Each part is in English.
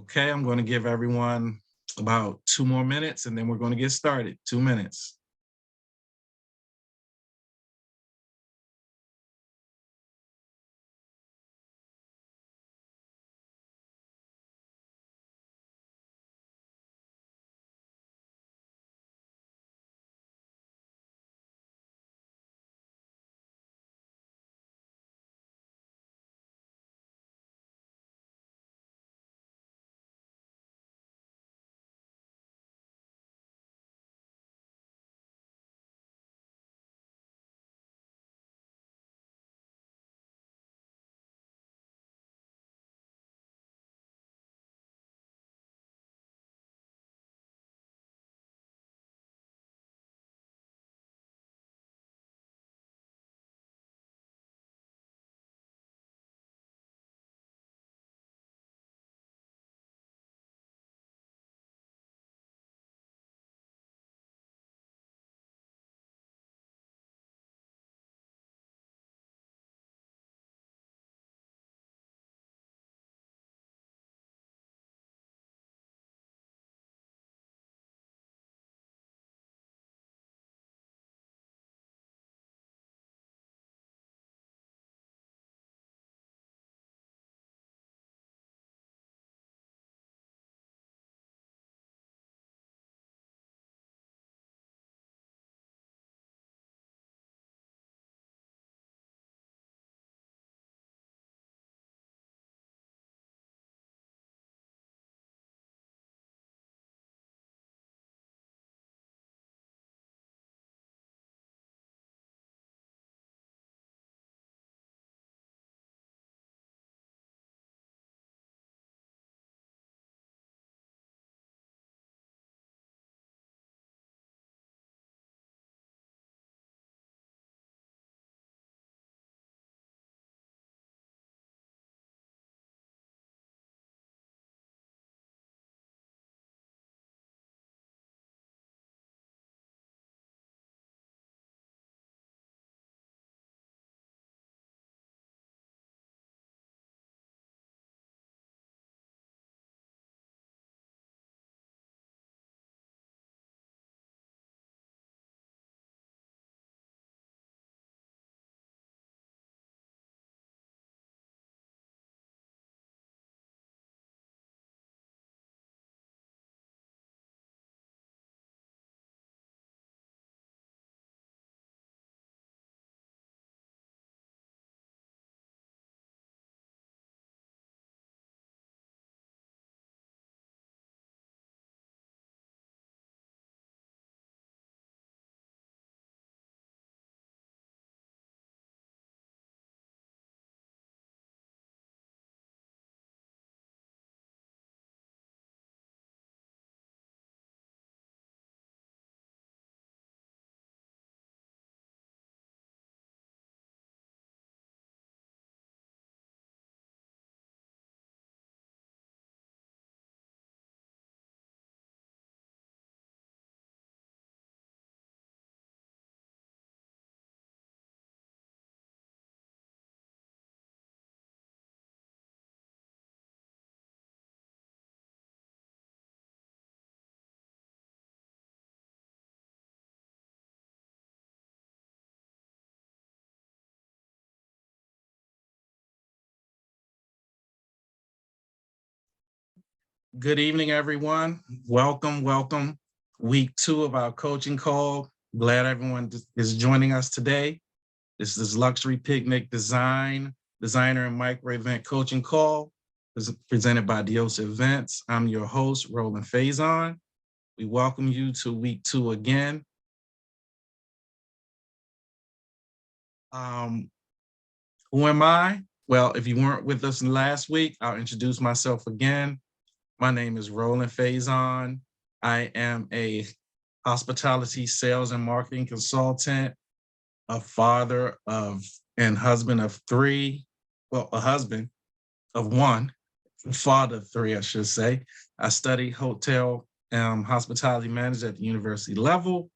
Okay, I'm going to give everyone about 2 more minutes and then we're going to get started. 2 minutes. Good evening, everyone. Welcome. Week 2 of our coaching call. Glad everyone is joining us today. This is Luxury Picnic Designer and Micro Event Coaching Call. This is presented by Dios Events. I'm your host, Roland Faison. We welcome you to week 2 again. Who am I? Well, if you weren't with us last week, I'll introduce myself again. My name is Roland Faison. I am a hospitality sales and marketing consultant, a father of and husband of 3, well, a husband of 1, father of 3, I should say. I studied hotel hospitality management at the university level.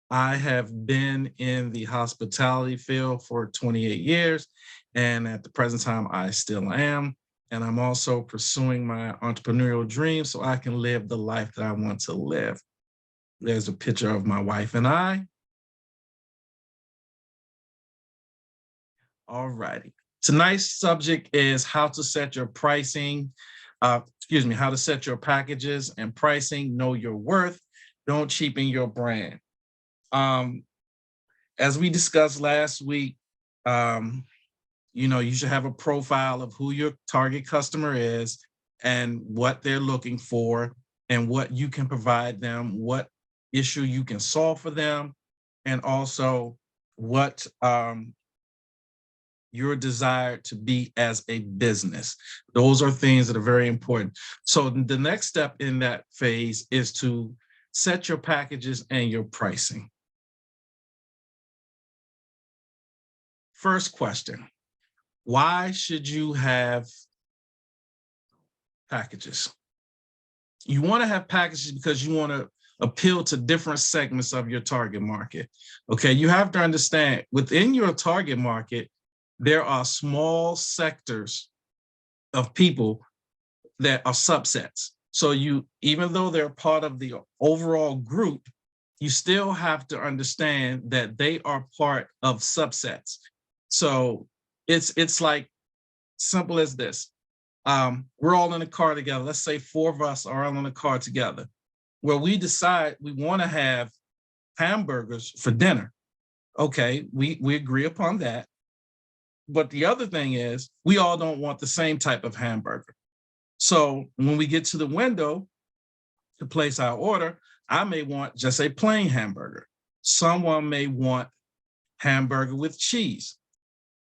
I have been in the hospitality field for 28 years, and at the present time, I still am. and I'm also pursuing my entrepreneurial dream so I can live the life that I want to live. There's a picture of my wife and I. All righty. Tonight's subject is how to set your pricing, how to set your packages and pricing, know your worth, don't cheapen your brand. As we discussed last week, you should have a profile of who your target customer is and what they're looking for and what you can provide them, what issue you can solve for them, and also what your desire to be as a business. Those are things that are very important. So the next step in that phase is to set your packages and your pricing. First question, why should you have packages? You want to have packages because you want to appeal to different segments of your target market. Okay, you have to understand within your target market, there are small sectors of people that are subsets. So even though they're part of the overall group, you still have to understand that they are part of subsets. So it's like simple as this. We're all in a car together. Let's say 4 of us are all in a car together. Well, we decide we want to have hamburgers for dinner. Okay, we agree upon that. But the other thing is, we all don't want the same type of hamburger. So when we get to the window to place our order, I may want just a plain hamburger. Someone may want hamburger with cheese.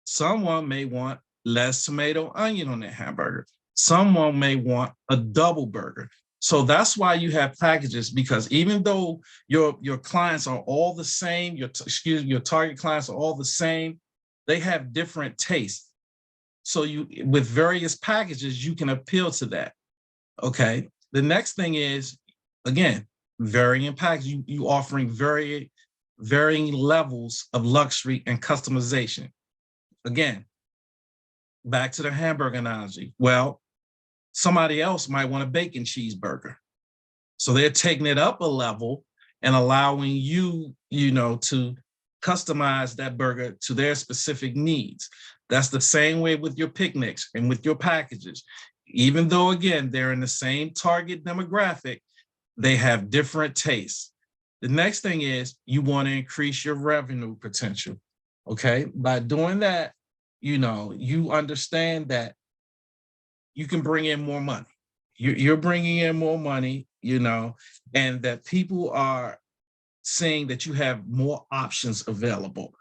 Someone may want less tomato, onion on their hamburger. Someone may want a double burger. So that's why you have packages, because even though your clients are all the same, your target clients are all the same, they have different tastes. So with various packages, you can appeal to that. Okay. The next thing is, again, varying packages. You offering varying levels of luxury and customization. Again, back to the hamburger analogy. Well, somebody else might want a bacon cheeseburger. So they're taking it up a level and allowing you, to customize that burger to their specific needs. That's the same way with your picnics and with your packages. Even though, again, they're in the same target demographic, they have different tastes. The next thing is you want to increase your revenue potential. Okay. By doing that, you understand that you can bring in more money. You're bringing in more money, and that people are saying that you have more options available.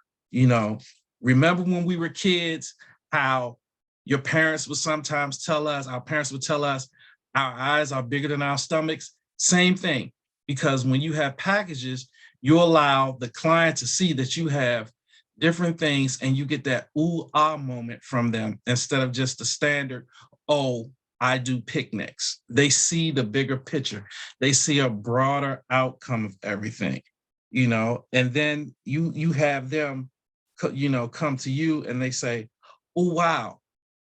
Remember when we were kids, how your parents would sometimes tell us, our parents would tell us, our eyes are bigger than our stomachs. Same thing, because when you have packages, you allow the client to see that you have different things and you get that ooh, ah moment from them instead of just the standard, oh, I do picnics. They see the bigger picture. They see a broader outcome of everything, and then you have them, come to you and they say, oh, wow,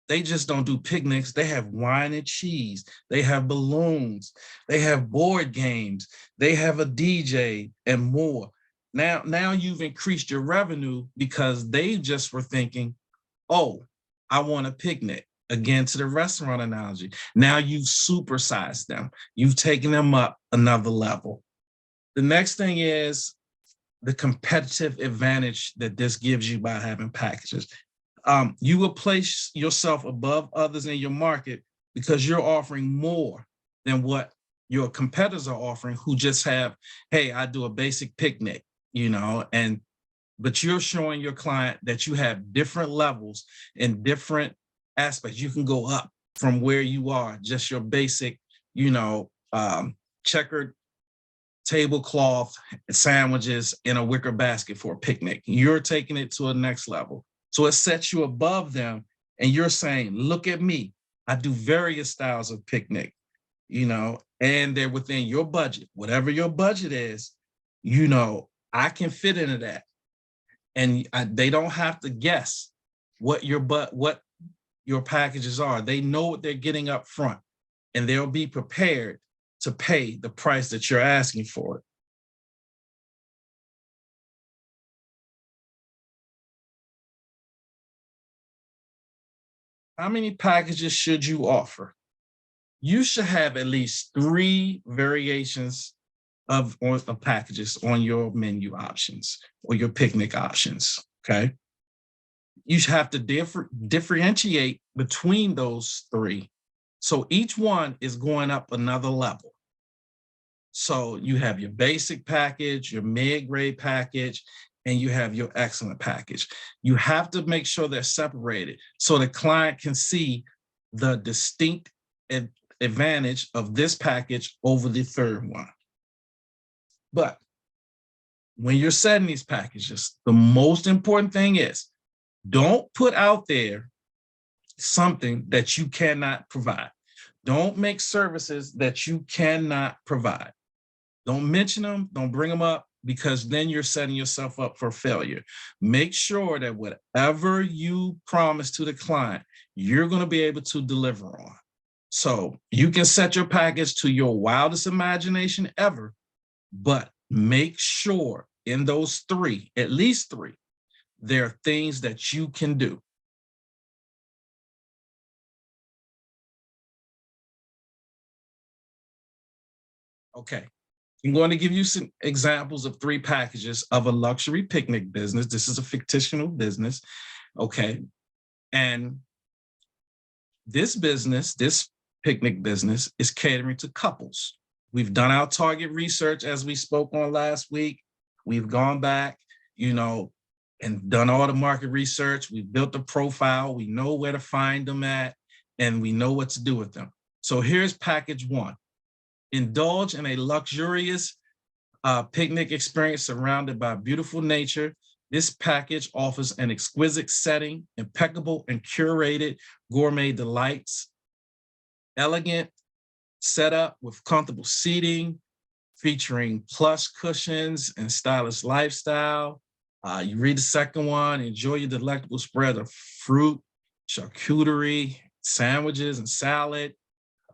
they just don't do picnics. They have wine and cheese. They have balloons. They have board games. They have a DJ and more. Now you've increased your revenue because they just were thinking, oh, I want a picnic. Again, to the restaurant analogy. Now you've supersized them. You've taken them up another level. The next thing is the competitive advantage that this gives you by having packages. You will place yourself above others in your market because you're offering more than what your competitors are offering, who just have, hey, I do a basic picnic, but you're showing your client that you have different levels and different aspects. You can go up from where you are, just your basic, checkered tablecloth sandwiches in a wicker basket for a picnic. You're taking it to a next level. So it sets you above them and you're saying, look at me. I do various styles of picnic, and they're within your budget. Whatever your budget is, I can fit into that. And they don't have to guess what your packages are. They know what they're getting up front, and they'll be prepared to pay the price that you're asking for it. How many packages should you offer? You should have at least 3 variations of packages on your menu options or your picnic options. Okay. You should have to differentiate between those 3. So each one is going up another level. So you have your basic package, your mid-grade package, and you have your excellent package. You have to make sure they're separated so the client can see the distinct advantage of this package over the third one. But when you're setting these packages, the most important thing is don't put out there something that you cannot provide. Don't make services that you cannot provide. Don't mention them, don't bring them up, because then you're setting yourself up for failure. Make sure that whatever you promise to the client, you're going to be able to deliver on. So you can set your package to your wildest imagination ever, but make sure in those 3, at least 3, there are things that you can do. Okay. I'm going to give you some examples of 3 packages of a luxury picnic business. This is a fictional business. Okay. And this business, this picnic business, is catering to couples. We've done our target research as we spoke on last week. We've gone back, and done all the market research. We've built the profile. We know where to find them at, and we know what to do with them. So here's package 1. Indulge in a luxurious picnic experience surrounded by beautiful nature. This package offers an exquisite setting, impeccable and curated gourmet delights, elegant setup with comfortable seating, featuring plush cushions and stylish lifestyle. You read the second one, enjoy your delectable spread of fruit, charcuterie, sandwiches, and salad.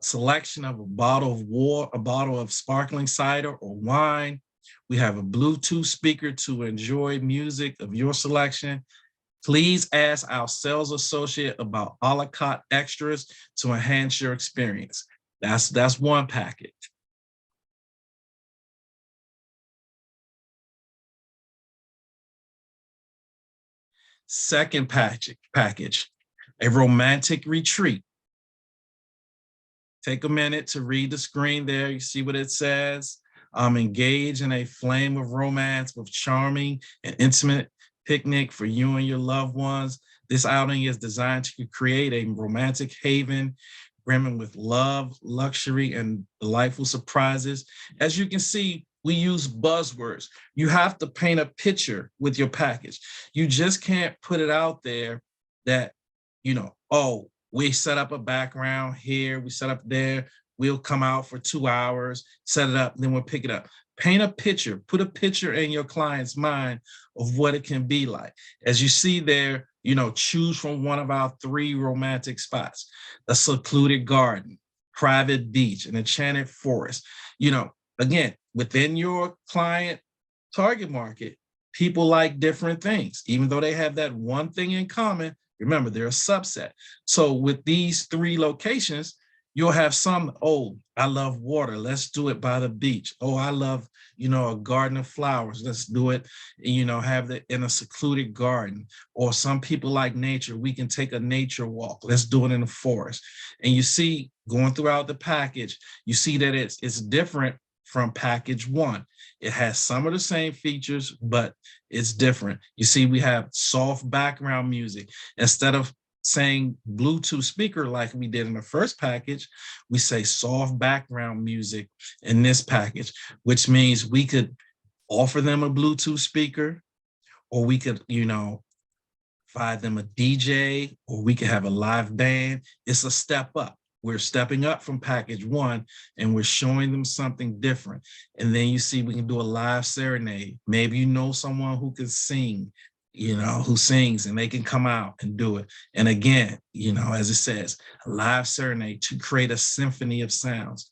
Selection of a bottle of water, a bottle of sparkling cider or wine. We have a Bluetooth speaker to enjoy music of your selection. Please ask our sales associate about a la carte extras to enhance your experience. That's one package. Second package, a romantic retreat. Take a minute to read the screen there. You see what it says. Engage in a flame of romance with charming and intimate picnic for you and your loved ones. This outing is designed to create a romantic haven brimming with love, luxury, and delightful surprises. As you can see, we use buzzwords. You have to paint a picture with your package. You just can't put it out there that, oh, we set up a background here, we set up there, we'll come out for 2 hours, set it up, then we'll pick it up. Paint a picture, put a picture in your client's mind of what it can be like. As you see there, choose from one of our 3 romantic spots: a secluded garden, private beach, an enchanted forest. Again, within your client target market, people like different things. Even though they have that one thing in common, remember, they're a subset. So with these 3 locations, you'll have some, oh, I love water. Let's do it by the beach. Oh, I love, a garden of flowers. Let's do it, have it in a secluded garden. Or some people like nature. We can take a nature walk. Let's do it in the forest. And you see, going throughout the package, you see that it's different from package 1. It has some of the same features, but it's different. You see, we have soft background music. Instead of saying Bluetooth speaker like we did in the first package, we say soft background music in this package, which means we could offer them a Bluetooth speaker, or we could, provide them a DJ, or we could have a live band. It's a step up. We're stepping up from package 1 and we're showing them something different. And then you see, we can do a live serenade. Maybe someone who can sing. who sings, and they can come out and do it. And again, as it says, a live serenade to create a symphony of sounds.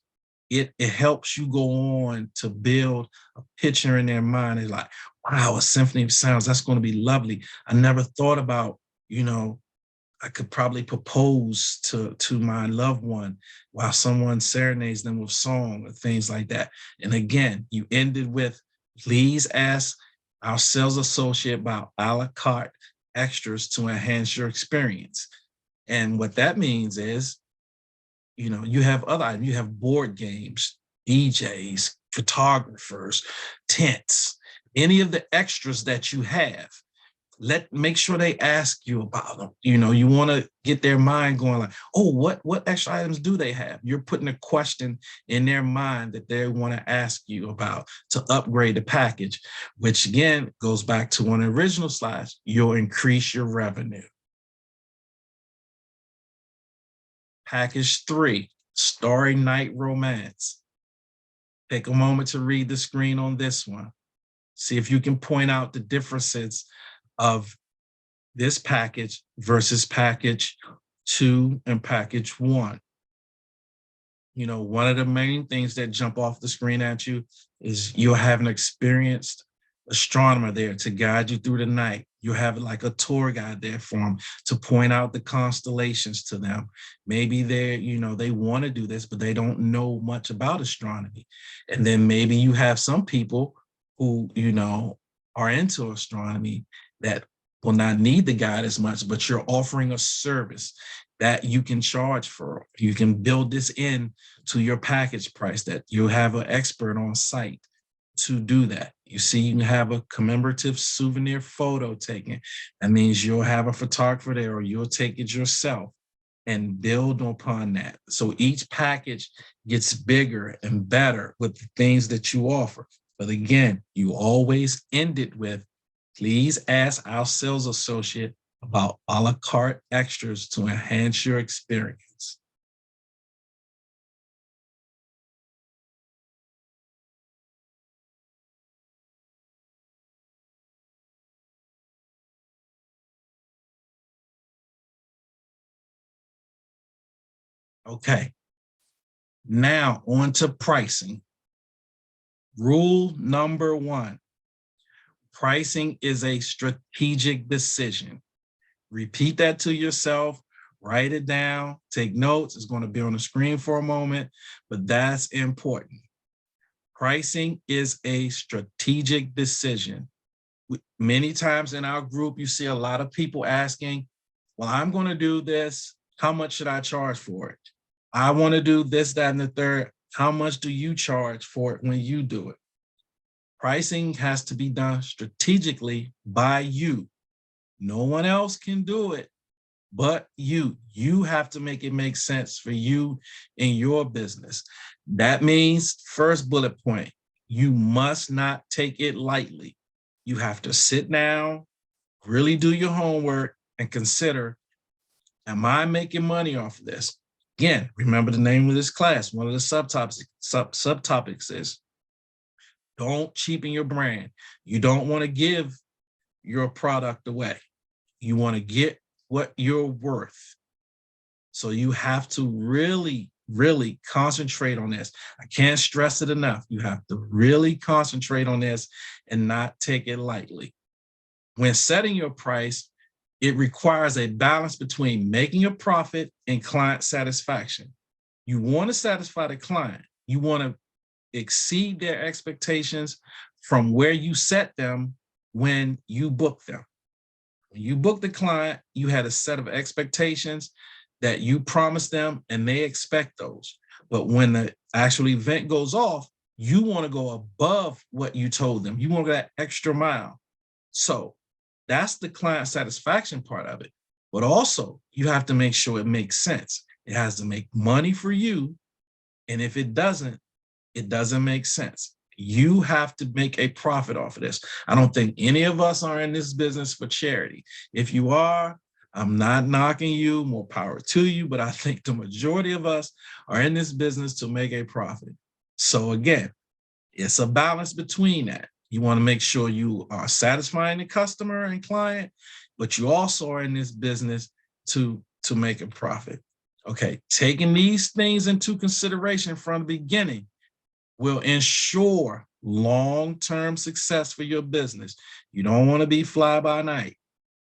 It helps you go on to build a picture in their mind. It's like, wow, a symphony of sounds, that's going to be lovely. I never thought about, I could probably propose to my loved one while someone serenades them with song or things like that. And again, you ended with, please ask our sales associate about a la carte extras to enhance your experience. And what that means is, you have other items. You have board games, DJs, photographers, tents, any of the extras that you have. Make sure they ask you about them. You want to get their mind going like, oh, what extra items do they have? You're putting a question in their mind that they want to ask you about to upgrade the package, which again goes back to one of the original slides. You'll increase your revenue. Package 3, Starry Night Romance. Take a moment to read the screen on this one. See if you can point out the differences of this package versus package 2 and package 1. One of the main things that jump off the screen at you is you'll have an experienced astronomer there to guide you through the night. You'll have like a tour guide there for them to point out the constellations to them. Maybe they want to do this, but they don't know much about astronomy. And then maybe you have some people who, are into astronomy that will not need the guide as much, but you're offering a service that you can charge for. You can build this in to your package price, that you have an expert on site to do that. You see, you can have a commemorative souvenir photo taken. That means you'll have a photographer there, or you'll take it yourself and build upon that. So each package gets bigger and better with the things that you offer. But again, you always end it with, please ask our sales associate about a la carte extras to enhance your experience. Okay, now on to pricing. Rule number 1, pricing is a strategic decision. Repeat that to yourself, write it down, take notes. It's going to be on the screen for a moment, but that's important. Pricing is a strategic decision. Many times in our group, you see a lot of people asking, well, I'm going to do this. How much should I charge for it? I want to do this, that, and the third. How much do you charge for it when you do it? Pricing has to be done strategically by you. No one else can do it but you. You have to make it make sense for you in your business. That means, first bullet point, you must not take it lightly. You have to sit down, really do your homework, and consider, am I making money off of this? Again, remember the name of this class. One of the subtopics is, don't cheapen your brand. You don't want to give your product away. You want to get what you're worth. So you have to really, really concentrate on this. I can't stress it enough. You have to really concentrate on this and not take it lightly. When setting your price, it requires a balance between making a profit and client satisfaction. You want to satisfy the client. You want to exceed their expectations from where you set them when you book them. When you book the client, you had a set of expectations that you promised them, and they expect those. But when the actual event goes off, you want to go above what you told them. You want to go that extra mile. So that's the client satisfaction part of it. But also, you have to make sure it makes sense. It has to make money for you. And if it doesn't make sense. You have to make a profit off of this. I don't think any of us are in this business for charity. If you are, I'm not knocking you, more power to you, but I think the majority of us are in this business to make a profit. So again, it's a balance between that. You want to make sure you are satisfying the customer and client, but you also are in this business to make a profit. Okay, taking these things into consideration from the beginning will ensure long-term success for your business. You don't want to be fly by night.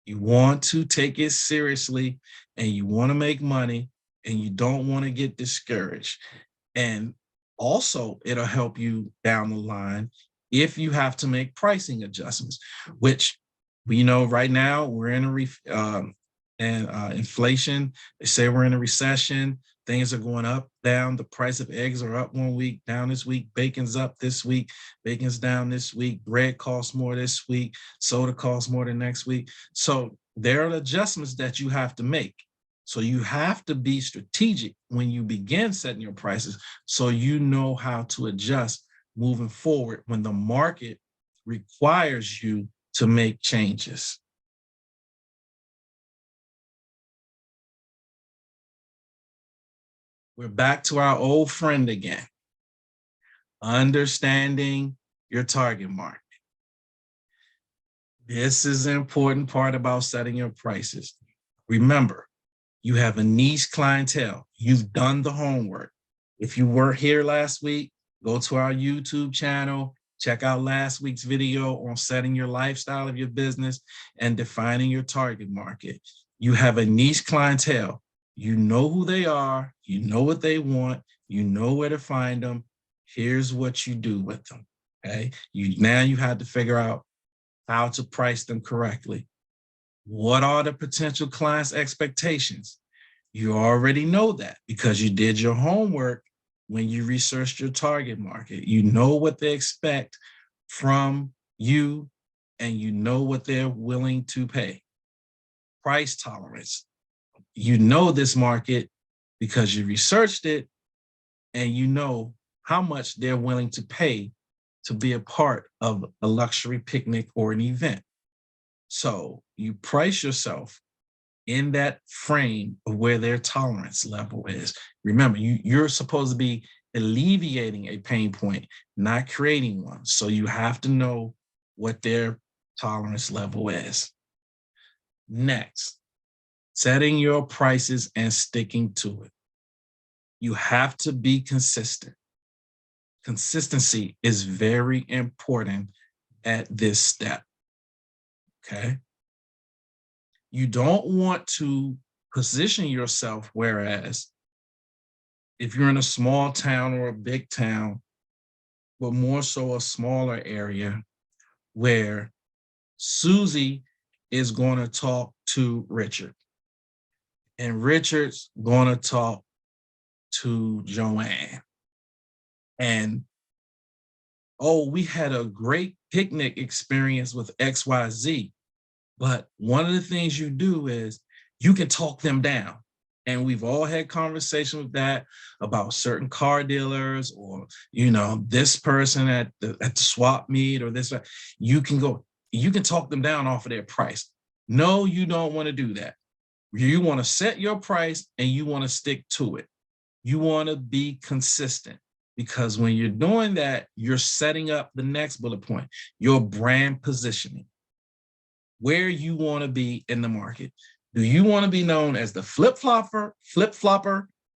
You want to take it seriously and you want to make money and you don't want to get discouraged. And also, it'll help you down the line if you have to make pricing adjustments, which we know right now we're in inflation. They say we're in a recession. Things are going up, down. The price of eggs are up one week, down this week. Bacon's up this week. Bacon's down this week. Bread costs more this week. Soda costs more the next week. So there are adjustments that you have to make. So you have to be strategic when you begin setting your prices so you know how to adjust moving forward when the market requires you to make changes. We're back to our old friend again. Understanding your target market. This is an important part about setting your prices. Remember, you have a niche clientele. You've done the homework. If you weren't here last week, go to our YouTube channel, check out last week's video on setting your lifestyle of your business and defining your target market. You have a niche clientele. You know who they are. You know what they want. You know where to find them. Here's what you do with them, okay? Now you have to figure out how to price them correctly. What are the potential clients' expectations? You already know that because you did your homework when you researched your target market. You know what they expect from you and you know what they're willing to pay. Price tolerance. You know this market because you researched it and you know how much they're willing to pay to be a part of a luxury picnic or an event. So you price yourself in that frame of where their tolerance level is. Remember, you're supposed to be alleviating a pain point, not creating one. So you have to know what their tolerance level is. Next, setting your prices and sticking to it. You have to be consistent. Consistency is very important at this step, okay? You don't want to position yourself, whereas if you're in a small town or a big town, but more so a smaller area where Susie is going to talk to Richard and Richard's going to talk to Joanne. And, oh, we had a great picnic experience with XYZ. But one of the things you do is you can talk them down. And we've all had conversations with that about certain car dealers or, this person at the swap meet or this. You can talk them down off of their price. No, you don't want to do that. You want to set your price and you want to stick to it. You want to be consistent because when you're doing that, you're setting up the next bullet point, your brand positioning. Where you want to be in the market. Do you want to be known as the flip-flopper,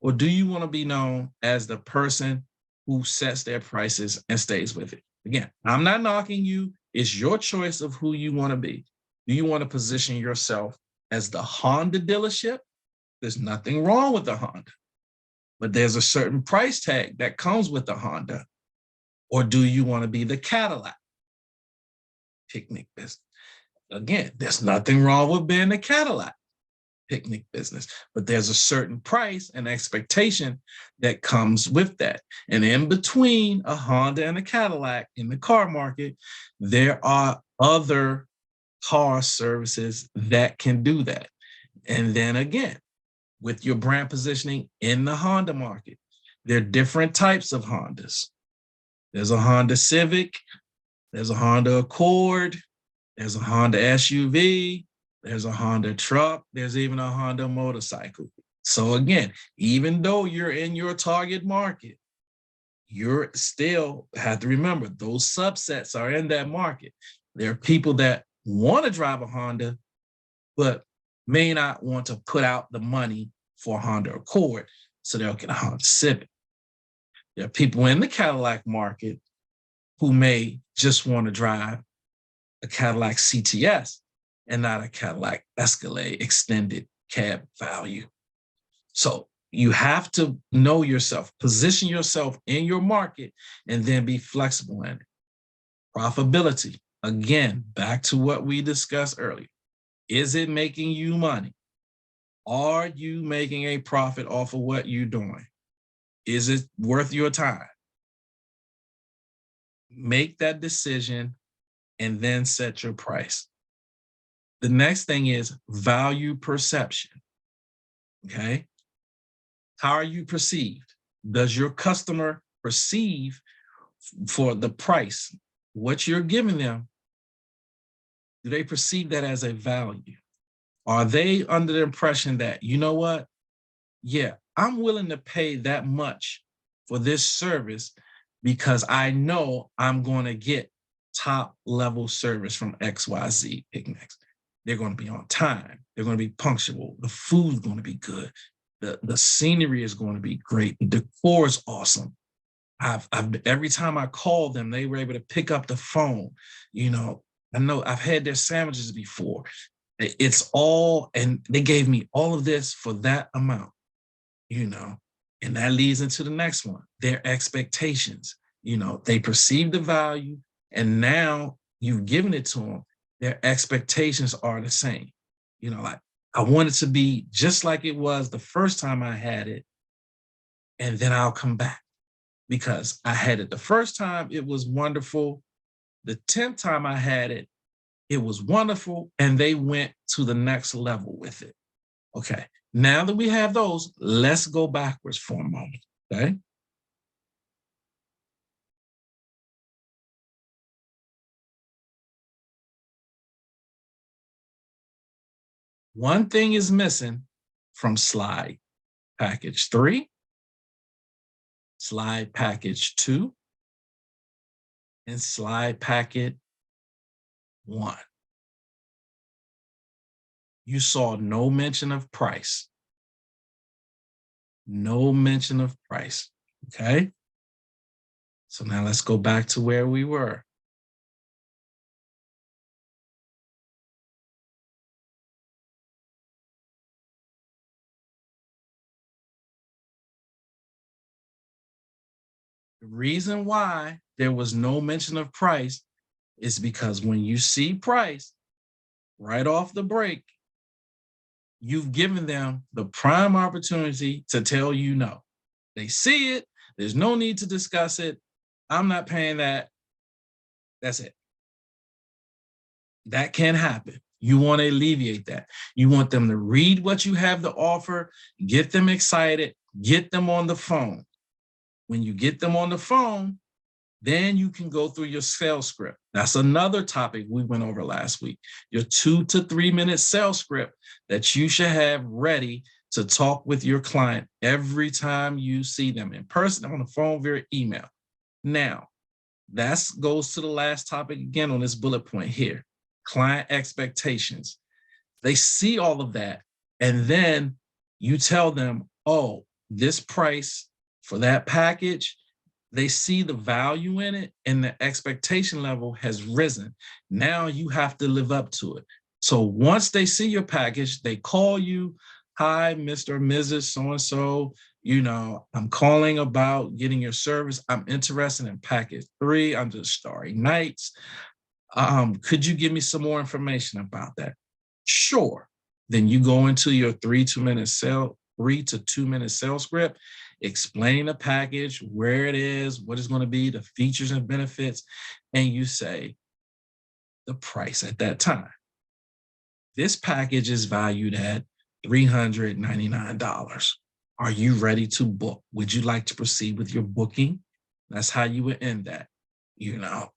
or do you want to be known as the person who sets their prices and stays with it? Again, I'm not knocking you. It's your choice of who you want to be. Do you want to position yourself as the Honda dealership? There's nothing wrong with the Honda, but there's a certain price tag that comes with the Honda. Or do you want to be the Cadillac picnic business? Again, there's nothing wrong with being a Cadillac picnic business, but there's a certain price and expectation that comes with that. And in between a Honda and a Cadillac in the car market, there are other car services that can do that. And then again, with your brand positioning in the Honda market, there are different types of Hondas. There's a Honda Civic, there's a Honda Accord, there's a Honda SUV, there's a Honda truck, there's even a Honda motorcycle. So again, even though you're in your target market, you're still have to remember those subsets are in that market. There are people that want to drive a Honda, but may not want to put out the money for a Honda Accord, so they'll get a Honda Civic. There are people in the Cadillac market who may just want to drive a Cadillac CTS and not a Cadillac Escalade extended cab value. So you have to know yourself, position yourself in your market, and then be flexible in it. Profitability, again, back to what we discussed earlier. Is it making you money? Are you making a profit off of what you're doing? Is it worth your time? Make that decision and then set your price. The next thing is value perception. Okay. How are you perceived? Does your customer perceive for the price, what you're giving them? Do they perceive that as a value? Are they under the impression that, you know what? Yeah, I'm willing to pay that much for this service because I know I'm going to get top level service from XYZ Picnics. They're going to be on time. They're going to be punctual. The food's going to be good. The scenery is going to be great. The decor is awesome. I've every time I called them, they were able to pick up the phone. You know I've had their sandwiches before. It's all, and they gave me all of this for that amount, and that leads into the next one, their expectations. They perceive the value, and now you've given it to them. Their expectations are the same. Like, I want it to be just like it was the first time I had it, and then I'll come back because I had it the first time, it was wonderful. The 10th time I had it, it was wonderful, and they went to the next level with it. Okay, now that we have those, let's go backwards for a moment, okay? One thing is missing from slide package 3, slide package 2, and slide packet 1. You saw no mention of price. No mention of price, okay? So now let's go back to where we were. The reason why there was no mention of price is because when you see price right off the break, you've given them the prime opportunity to tell you no. They see it. There's no need to discuss it. I'm not paying that. That's it. That can happen. You want to alleviate that. You want them to read what you have to offer, get them excited, get them on the phone. When you get them on the phone, then you can go through your sales script. That's another topic we went over last week. Your 2 to 3 minute sales script that you should have ready to talk with your client every time you see them in person, on the phone, via email. Now, that goes to the last topic again on this bullet point here, client expectations. They see all of that, and then you tell them, oh, this price for that package, they see the value in it and the expectation level has risen. Now you have to live up to it. So once they see your package, they call you, hi, Mr. or Mrs. So-and-so, I'm calling about getting your service. I'm interested in package 3 under Starry Nights. Could you give me some more information about that? Sure. Then you go into your 3 to 2 minute sales script, explain the package, where it is, what it's going to be, the features and benefits, and you say the price at that time. This package is valued at $399. Are you ready to book? Would you like to proceed with your booking? That's how you would end that,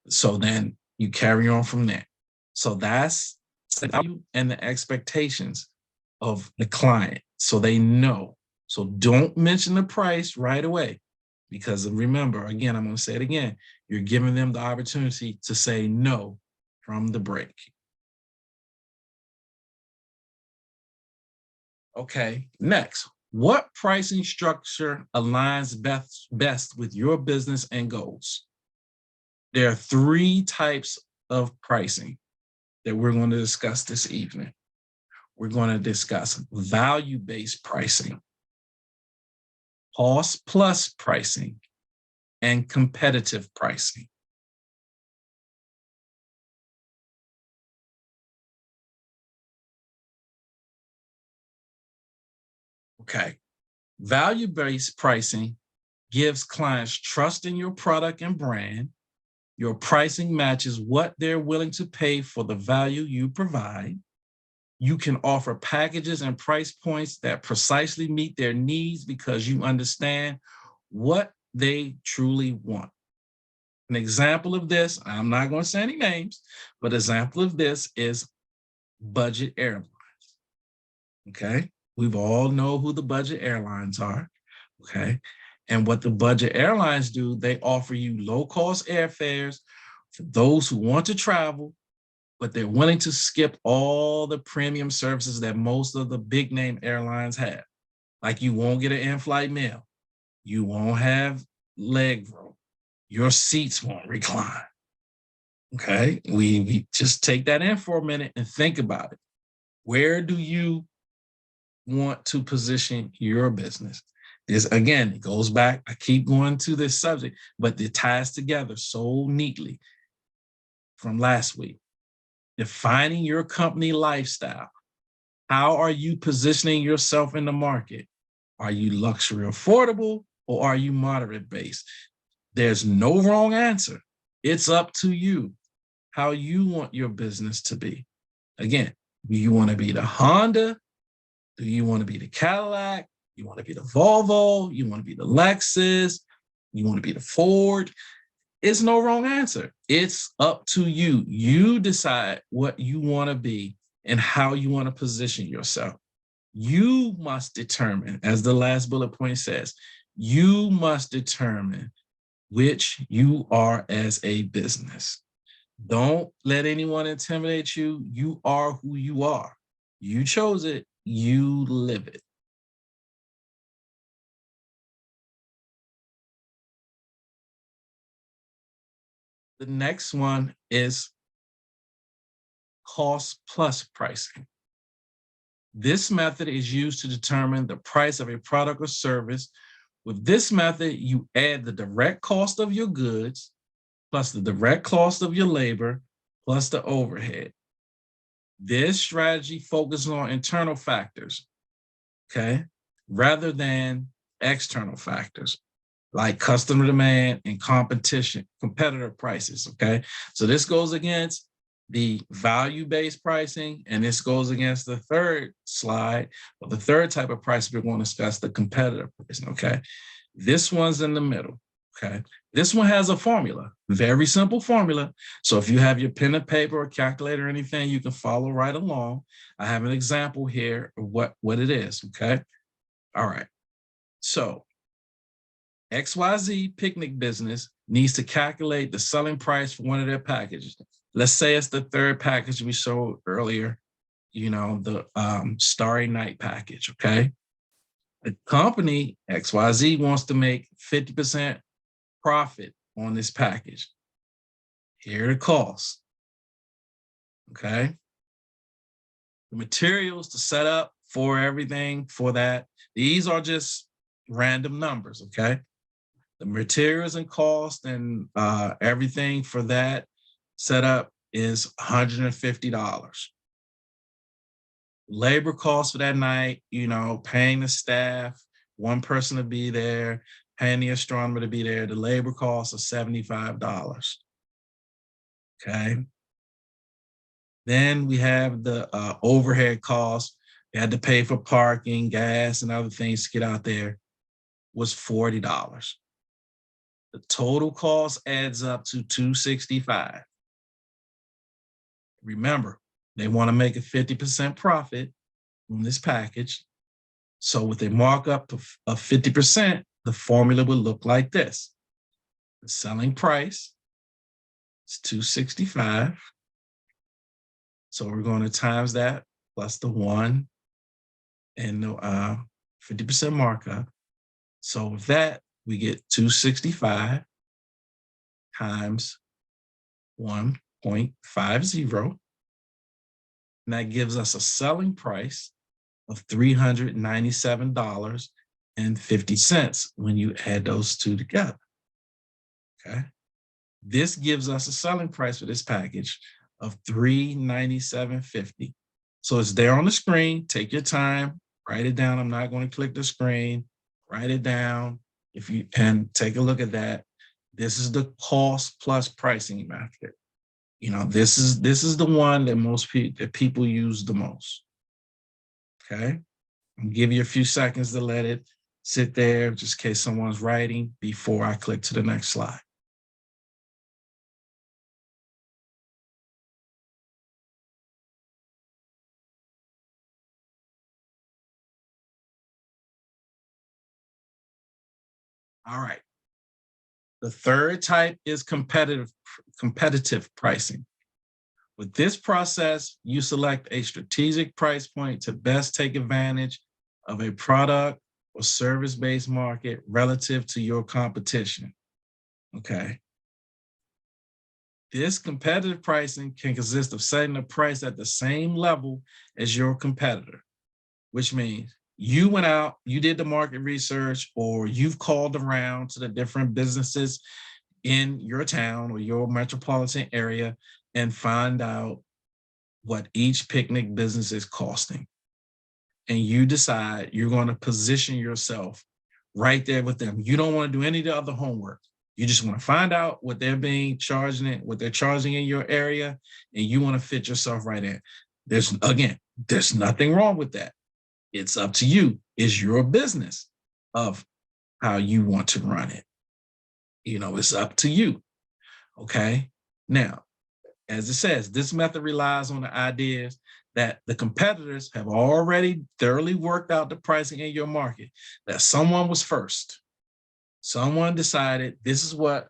So then you carry on from there. So that's the value and the expectations of the client, so they know. So don't mention the price right away. Because remember, again, I'm going to say it again, you're giving them the opportunity to say no from the break. Okay, next, what pricing structure aligns best with your business and goals? There are 3 types of pricing that we're going to discuss this evening. We're going to discuss value-based pricing, cost plus pricing, and competitive pricing. Okay, value-based pricing gives clients trust in your product and brand. Your pricing matches what they're willing to pay for the value you provide. You can offer packages and price points that precisely meet their needs because you understand what they truly want. An example of this, I'm not going to say any names, but an example of this is Budget Airlines. Okay, we've all know who the Budget Airlines are. Okay, and what the Budget Airlines do, they offer you low-cost airfares for those who want to travel, but they're willing to skip all the premium services that most of the big name airlines have. Like you won't get an in-flight meal. You won't have leg room. Your seats won't recline. Okay, we just take that in for a minute and think about it. Where do you want to position your business? This, again, it goes back, I keep going to this subject, but it ties together so neatly from last week. Defining your company lifestyle. How are you positioning yourself in the market? Are you luxury affordable or are you moderate based? There's no wrong answer. It's up to you how you want your business to be. Again, do you want to be the Honda? Do you want to be the Cadillac? You want to be the Volvo? You want to be the Lexus? You want to be the Ford? It's no wrong answer. It's up to you. You decide what you want to be and how you want to position yourself. You must determine, as the last bullet point says, you must determine which you are as a business. Don't let anyone intimidate you. You are who you are. You chose it. You live it. The next one is cost plus pricing. This method is used to determine the price of a product or service. With this method, you add the direct cost of your goods, plus the direct cost of your labor, plus the overhead. This strategy focuses on internal factors, okay, rather than external factors like customer demand and competition, competitor prices, okay? So this goes against the value-based pricing, and this goes against the third slide, or the third type of price we're going to discuss, the competitor pricing, okay? This one's in the middle, okay? This one has a formula, very simple formula. So if you have your pen and paper or calculator or anything, you can follow right along. I have an example here of what it is, okay? All right, so XYZ picnic business needs to calculate the selling price for one of their packages. Let's say it's the third package we showed earlier, you know, the Starry Night package, okay? The company XYZ wants to make 50% profit on this package. Here are the costs, okay? The materials to set up for everything for that. These are just random numbers, okay? The materials and cost and everything for that setup is $150. Labor costs for that night, you know, paying the staff, one person to be there, paying the astronomer to be there. The labor costs are $75. Okay. Then we have the overhead costs. You had to pay for parking, gas, and other things to get out there, was $40. The total cost adds up to $265. Remember, they want to make a 50% profit on this package. So with a markup of 50%, the formula would look like this. The selling price is $265. So we're going to times that plus the 1 and the 50% markup. So with that, we get 265 times 1.50. And that gives us a selling price of $397.50 when you add those two together. Okay. This gives us a selling price for this package of $397.50. So it's there on the screen. Take your time, write it down. I'm not going to click the screen. Write it down. If you can take a look at that. This is the cost plus pricing method. You know, this is the one that people use the most. Okay. I'll give you a few seconds to let it sit there just in case someone's writing before I click to the next slide. All right. The third type is competitive pricing. With this process, you select a strategic price point to best take advantage of a product or service-based market relative to your competition. Okay. This competitive pricing can consist of setting a price at the same level as your competitor, which means you went out, you did the market research, or you've called around to the different businesses in your town or your metropolitan area and find out what each picnic business is costing. And you decide you're going to position yourself right there with them. You don't want to do any of the other homework. You just want to find out what they're charging in your area, and you want to fit yourself right in. There's nothing wrong with that. It's up to you. It's your business of how you want to run it. You know, it's up to you. Okay. Now, as it says, this method relies on the ideas that the competitors have already thoroughly worked out the pricing in your market, that someone was first. Someone decided this is what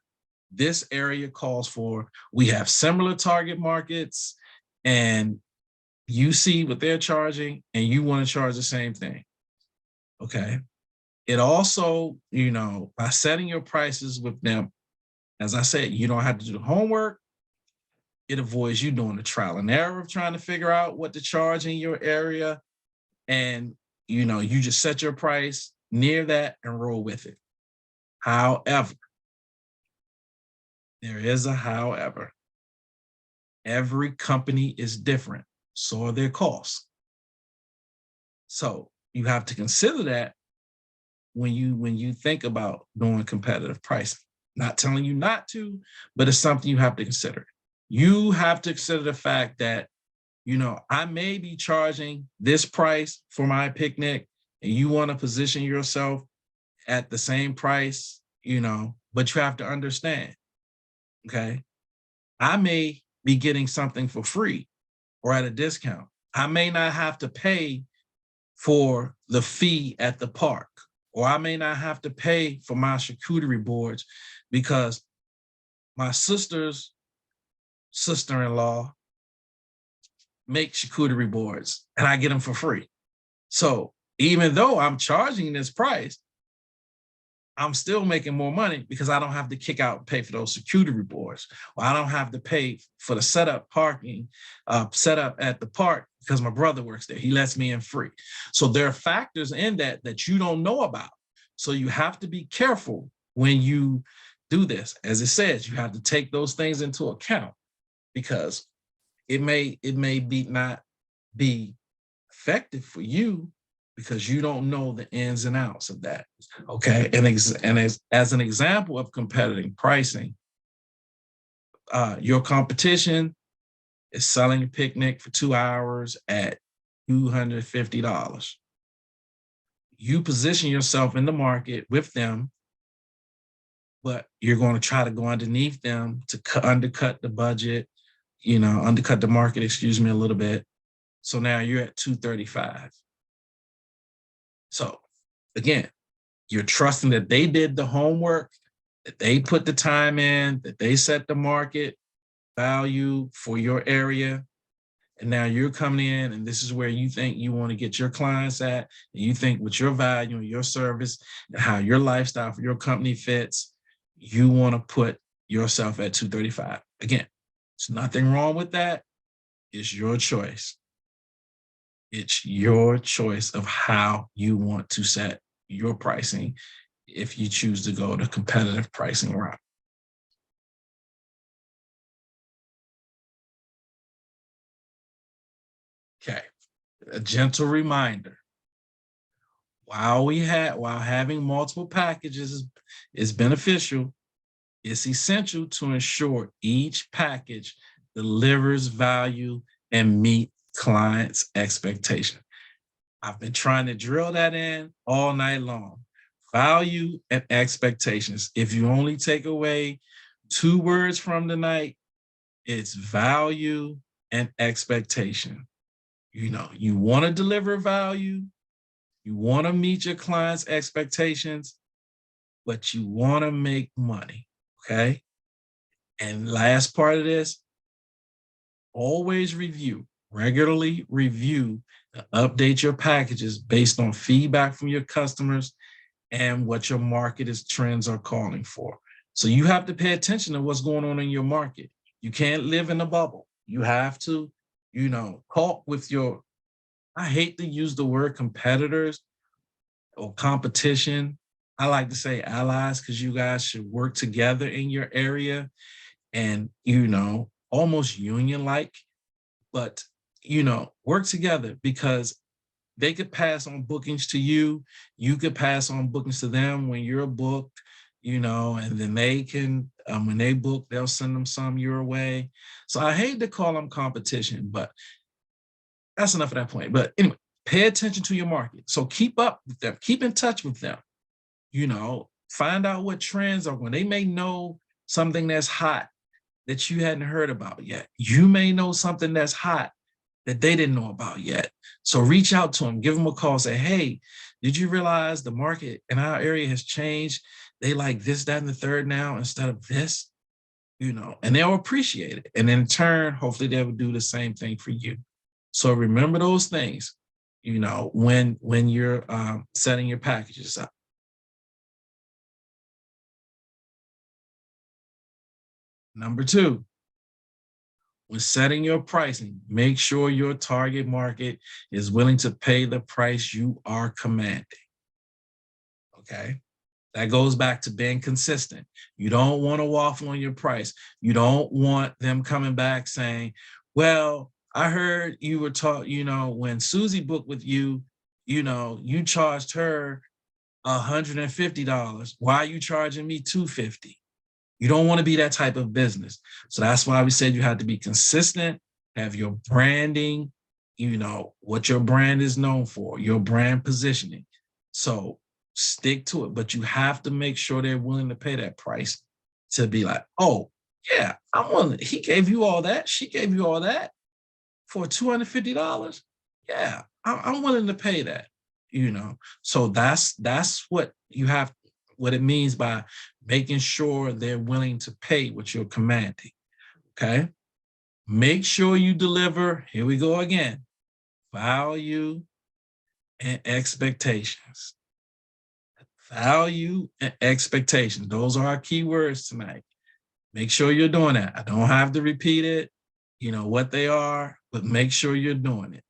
this area calls for. We have similar target markets, and you see what they're charging, and you want to charge the same thing. Okay. It also, you know, by setting your prices with them, as I said, you don't have to do the homework. It avoids you doing the trial and error of trying to figure out what to charge in your area. And, you know, you just set your price near that and roll with it. However, there is a however. Every company is different, so are their costs. So you have to consider that when you think about doing competitive pricing. Not telling you not to, but it's something you have to consider. You have to consider the fact that, you know, I may be charging this price for my picnic, and you want to position yourself at the same price, you know, but you have to understand, okay? I may be getting something for free or at a discount. I may not have to pay for the fee at the park, or I may not have to pay for my charcuterie boards because my sister's sister-in-law makes charcuterie boards and I get them for free. So even though I'm charging this price, I'm still making more money because I don't have to kick out and pay for those charcuterie boards, or I don't have to pay for the setup at the park because my brother works there. He lets me in free. So there are factors in that you don't know about. So you have to be careful when you do this. As it says, you have to take those things into account because it may not be effective for you because you don't know the ins and outs of that. Okay. And as an example of competitive pricing, your competition is selling a picnic for 2 hours at $250. You position yourself in the market with them, but you're going to try to go underneath them to undercut the budget, you know, undercut the market, excuse me, a little bit. So now you're at $235. So again, You're trusting that they did the homework, that they put the time in, that they set the market value for your area. And now you're coming in, and this is where you think you want to get your clients at. And you think with your value and your service and how your lifestyle for your company fits, you want to put yourself at 235. Again, there's nothing wrong with that. It's your choice. It's your choice of how you want to set your pricing if you choose to go the competitive pricing route. Okay, a gentle reminder. While having multiple packages is beneficial, it's essential to ensure each package delivers value and meet clients' expectation. I've been trying to drill that in all night long. Value and expectations. If you only take away 2 words from the night, it's value and expectation. You want to deliver value, you want to meet your clients' expectations, but you want to make money, okay? And last part of this, always regularly review and update your packages based on feedback from your customers and what your market trends are calling for. So you have to pay attention to what's going on in your market. You can't live in a bubble. You have to, talk with I hate to use the word competitors or competition. I like to say allies, because you guys should work together in your area and, almost union-like, but, work together, because they could pass on bookings to you. You could pass on bookings to them when you're booked, and then they can, when they book, they'll send them some your way. So I hate to call them competition, but that's enough of that point. But anyway, pay attention to your market. So keep up with them, keep in touch with them, find out what trends are going. They may know something that's hot that you hadn't heard about yet. You may know something that's hot that they didn't know about yet. So reach out to them, give them a call, say, hey, did you realize the market in our area has changed? They like this, that, and the third now instead of this, and they'll appreciate it. And in turn, hopefully they will do the same thing for you. So remember those things, when you're setting your packages up. Number 2, when setting your pricing, make sure your target market is willing to pay the price you are commanding. Okay. That goes back to being consistent. You don't want to waffle on your price. You don't want them coming back saying, well, I heard you were taught, when Susie booked with you, you charged her $150. Why are you charging me $250? You don't want to be that type of business. So that's why we said you have to be consistent, have your branding, what your brand is known for, your brand positioning. So stick to it, but you have to make sure they're willing to pay that price to be like, oh, yeah, I'm willing. He gave you all that. She gave you all that for $250. Yeah, I'm willing to pay that, So that's what you have, what it means by making sure they're willing to pay what you're commanding. Okay. Make sure you deliver. Here we go again. Value and expectations. Value and expectations. Those are our key words tonight. Make sure you're doing that. I don't have to repeat it, what they are, but make sure you're doing it,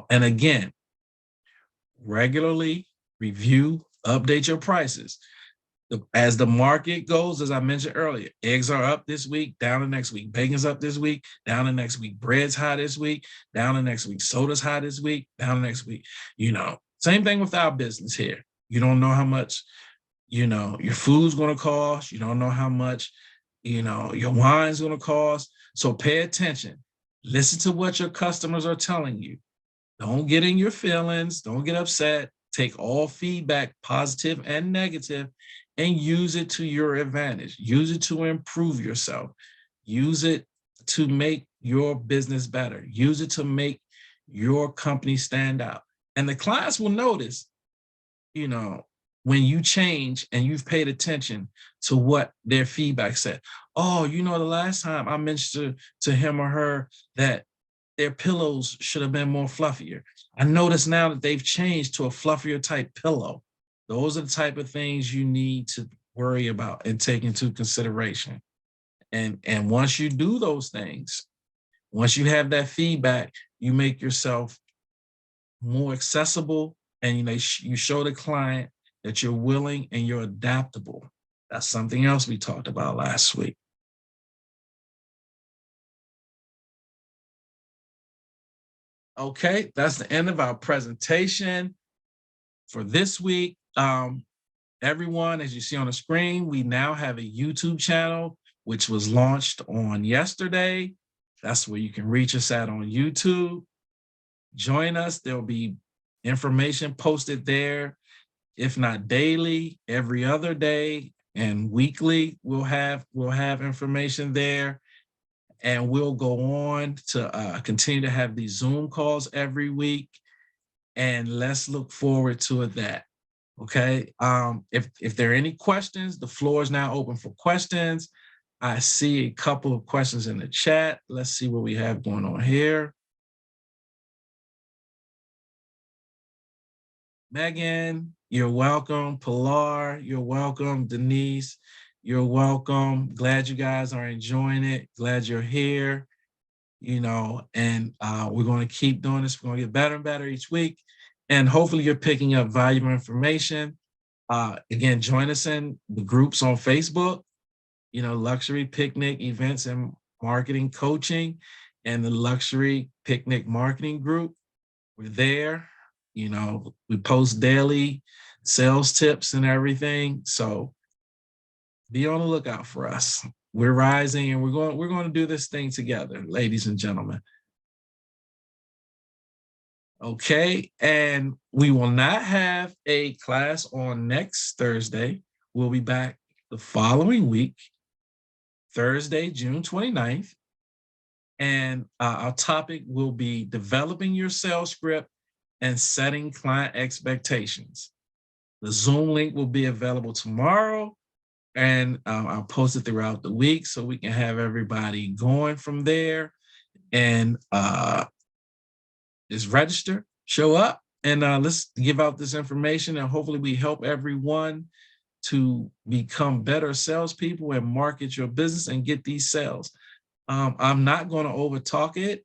and again, regularly review, update your prices. As the market goes, as I mentioned earlier, eggs are up this week, down the next week. Bacon's up this week, down the next week. Bread's high this week, down the next week. Soda's high this week, down the next week. Same thing with our business here. You don't know how much, your food's going to cost. You don't know how much, your wine's going to cost. So pay attention. Listen to what your customers are telling you. Don't get in your feelings. Don't get upset. Take all feedback, positive and negative, and use it to your advantage. Use it to improve yourself. Use it to make your business better. Use it to make your company stand out. And the clients will notice, when you change and you've paid attention to what their feedback said. Oh, you know, the last time I mentioned to him or her that their pillows should have been more fluffier. I notice now that they've changed to a fluffier type pillow. Those are the type of things you need to worry about and take into consideration. And once you do those things, once you have that feedback, you make yourself more accessible, and you show the client that you're willing and you're adaptable. That's something else we talked about last week. Okay, that's the end of our presentation for this week. Everyone, as you see on the screen, we now have a YouTube channel, which was launched on yesterday. That's where you can reach us at on YouTube. Join us. There'll be information posted there, if not daily, every other day, and weekly. We'll have information there, and we'll go on to continue to have these Zoom calls every week. And let's look forward to that. Okay. If there are any questions, the floor is now open for questions. I see a couple of questions in the chat. Let's see what we have going on here. Megan, you're welcome. Pilar, you're welcome. Denise, you're welcome. Glad you guys are enjoying it. Glad you're here. And we're going to keep doing this. We're going to get better and better each week. And hopefully you're picking up valuable information. Again, join us in the groups on Facebook, Luxury Picnic Events and Marketing Coaching and the Luxury Picnic Marketing Group. We're there. We post daily sales tips and everything. So be on the lookout for us. We're rising, and we're going to do this thing together, ladies and gentlemen. Okay, and we will not have a class on next Thursday. We'll be back the following week, Thursday, June 29th. And our topic will be developing your sales script and setting client expectations. The Zoom link will be available tomorrow, and I'll post it throughout the week so we can have everybody going from there. And just register, show up, and let's give out this information, and hopefully we help everyone to become better salespeople and market your business and get these sales. I'm not going to overtalk it,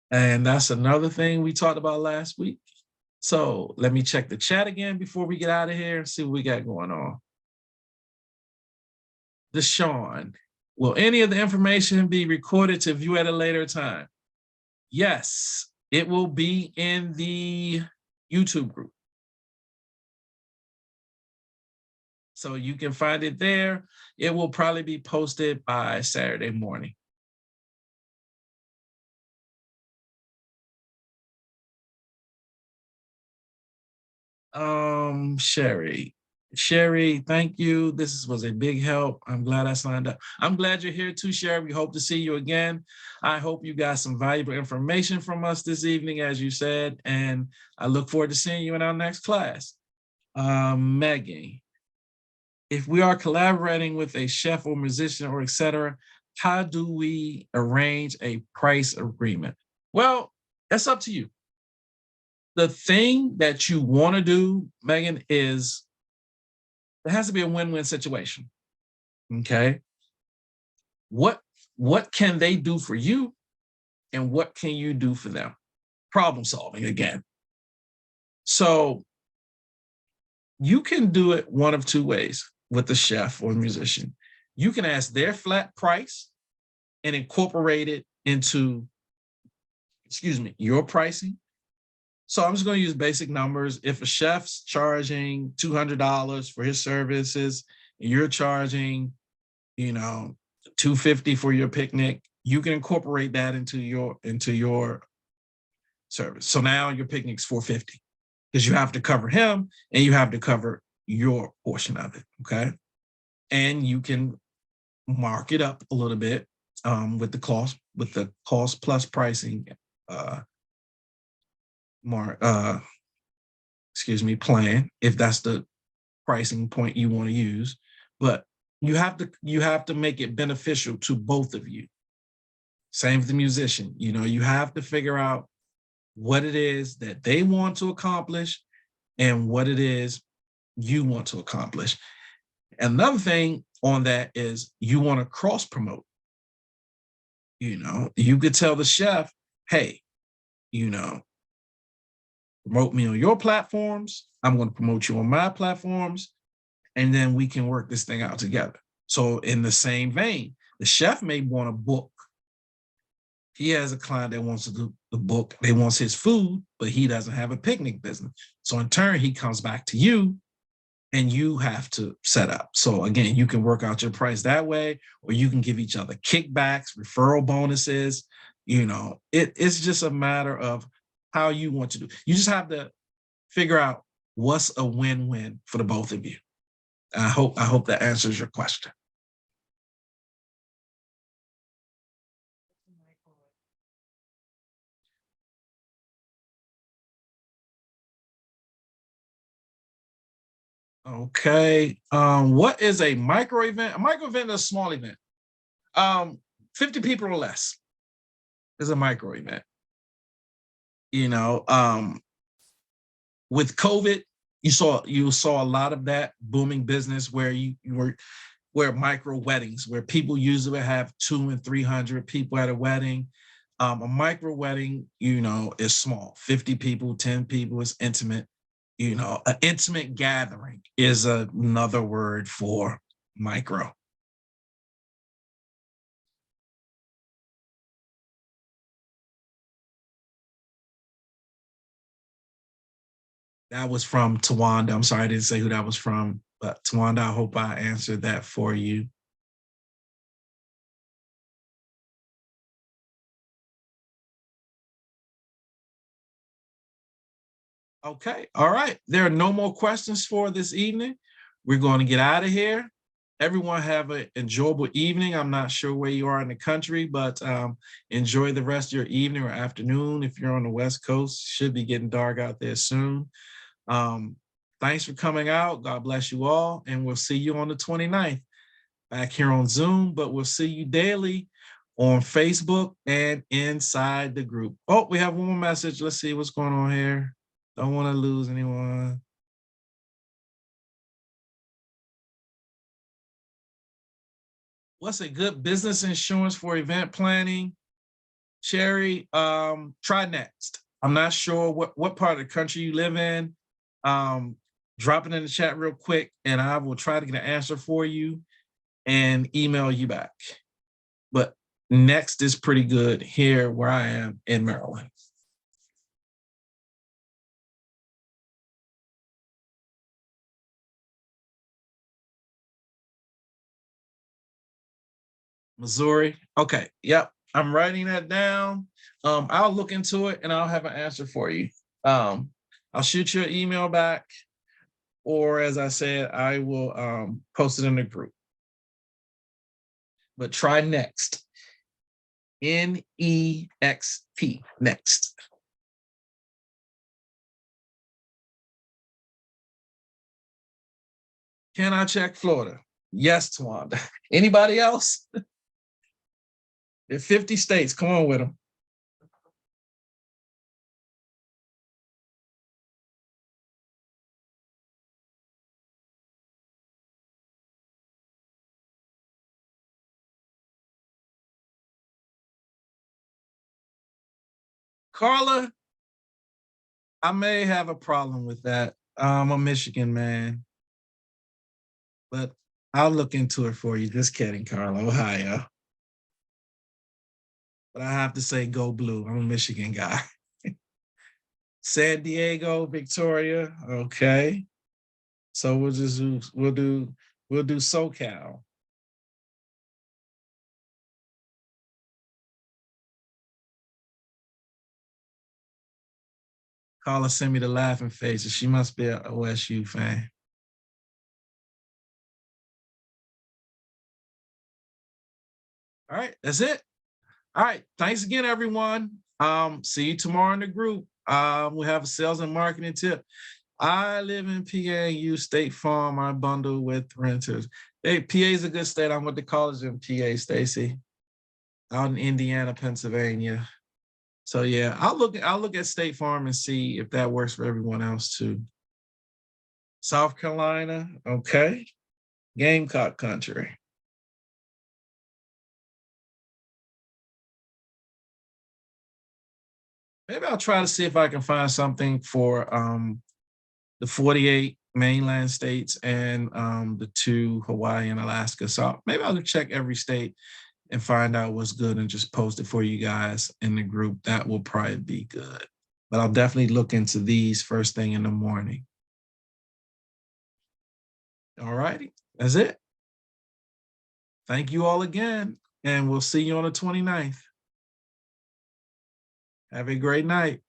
and that's another thing we talked about last week. So let me check the chat again before we get out of here and see what we got going on. Deshaun, will any of the information be recorded to view at a later time? Yes, it will be in the YouTube group. So you can find it there. It will probably be posted by Saturday morning. Sherry, thank you. This was a big help. I'm glad I signed up. I'm glad you're here too, Sherry. We hope to see you again. I hope you got some valuable information from us this evening, as you said, and I look forward to seeing you in our next class. Megan, if we are collaborating with a chef or musician or etc., how do we arrange a price agreement? Well, that's up to you. The thing that you want to do, Megan, is it has to be a win-win situation. Okay. What can they do for you, and what can you do for them? Problem solving again. So you can do it one of two ways with the chef or musician. You can ask their flat price and incorporate it into, your pricing. So I'm just going to use basic numbers. If a chef's charging $200 for his services, and you're charging, $250 for your picnic, you can incorporate that into your service. So now your picnic's $450 because you have to cover him and you have to cover your portion of it. Okay, and you can mark it up a little bit with the cost plus pricing plan, if that's the pricing point you want to use. But you have to make it beneficial to both of you. Same with the musician. You have to figure out what it is that they want to accomplish and what it is you want to accomplish. Another thing on that is you want to cross promote. You could tell the chef, hey, promote me on your platforms. I'm going to promote you on my platforms. And then we can work this thing out together. So in the same vein, the chef may want to book. He has a client that wants to do the book. They wants his food, but he doesn't have a picnic business. So in turn, he comes back to you and you have to set up. So again, you can work out your price that way, or you can give each other kickbacks, referral bonuses. It's just a matter of how you want to do. You just have to figure out what's a win-win for the both of you. I hope that answers your question. Okay. What is a micro event? A micro event is a small event. 50 people or less is a micro event. With COVID, you saw a lot of that booming business where where micro weddings, where people usually have 200 and 300 people at a wedding. A micro wedding, is small, 50 people, 10 people is intimate. An intimate gathering is another word for micro. That was from Tawanda. I'm sorry, I didn't say who that was from, but Tawanda, I hope I answered that for you. Okay. All right. There are no more questions for this evening. We're going to get out of here. Everyone have an enjoyable evening. I'm not sure where you are in the country, but enjoy the rest of your evening or afternoon. If you're on the West Coast, should be getting dark out there soon. Thanks for coming out. God bless you all. And we'll see you on the 29th back here on Zoom, but we'll see you daily on Facebook and inside the group. Oh, we have one more message. Let's see what's going on here. Don't want to lose anyone. What's a good business insurance for event planning? Sherry, try Next. I'm not sure what part of the country you live in. Drop it in the chat real quick and I will try to get an answer for you and email you back. But Next is pretty good here where I am in Maryland. Missouri. Okay. Yep. I'm writing that down. I'll look into it and I'll have an answer for you. I'll shoot you an email back, or as I said, I will post it in the group. But try Next. N-E-X-T. Next. Can I check Florida? Yes, Tawanda. Anybody else? There are 50 states. Come on with them. Carla, I may have a problem with that. I'm a Michigan man, but I'll look into it for you. Just kidding, Carla, Ohio. But I have to say, go blue. I'm a Michigan guy. San Diego, Victoria. Okay. So we'll do SoCal. Carla sent me the laughing faces. She must be an OSU fan. All right, that's it. All right, thanks again, everyone. See you tomorrow in the group. We'll have a sales and marketing tip. I live in PA and use State Farm. I bundle with renters. Hey, PA is a good state. I went to college in PA, Stacy, out in Indiana, Pennsylvania. So yeah, I'll look at State Farm and see if that works for everyone else too. South Carolina, okay. Gamecock country. Maybe I'll try to see if I can find something for the 48 mainland states and the two, Hawaii and Alaska. So maybe I'll check every state and find out what's good and just post it for you guys in the group. That will probably be good. But I'll definitely look into these first thing in the morning. All righty. That's it. Thank you all again. And we'll see you on the 29th. Have a great night.